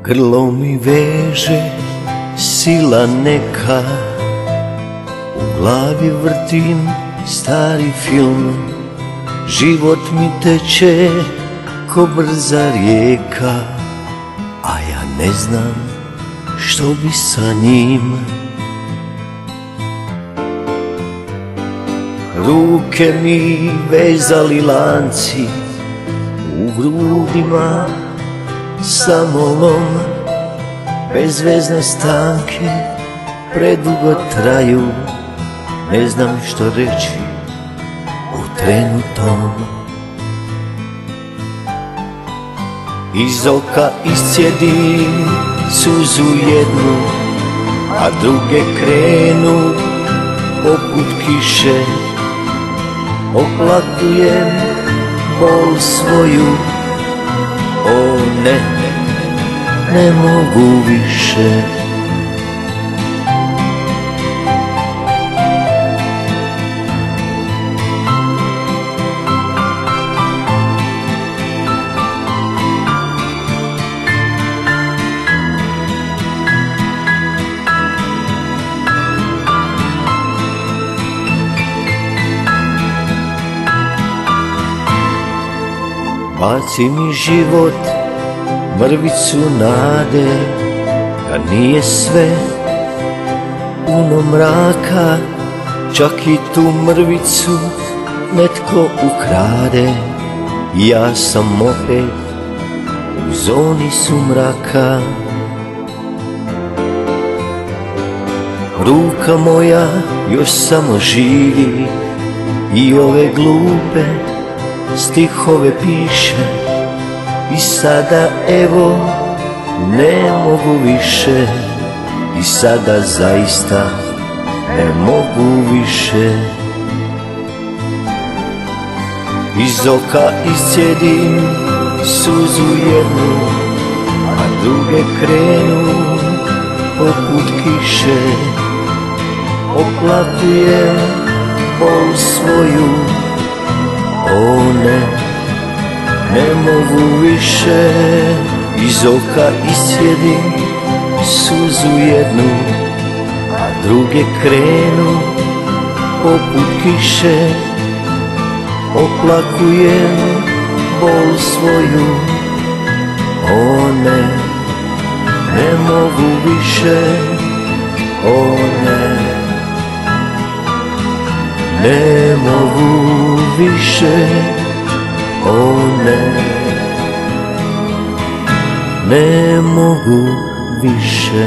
Grlo mi veže sila neka, u glavi vrtim stari film. Život mi teče ko brza rijeka, a ja ne znam što bi sa njim. Ruke mi vezali lanci, u grudima samo lom. Bezvezne stanke predugo traju, ne znam što reći u trenu tom. Iz oka iscijedim suzu jednu, a druge krenu poput kiše. Oplakujem bol svoju, o ne, ne mogu više. Baci mi život mrvicu nade, da nije sve puno mraka, čak i tu mrvicu netko ukrade. Ja sam opet u zoni sumraka. Ruka moja još samo živi i ove glupe stihove piše. I sada evo ne mogu više, i sada zaista ne mogu više. Iz oka iscijedim suzu jednu, a druge krenu poput kiše. Oplakujem bol svoju, o ne, ne mogu više. Iz oka iscijedim suzu jednu, a druge krenu poput kiše. Oplakujem bol svoju, o ne, ne mogu više, o ne, ne mogu više, o ne, ne mogu više.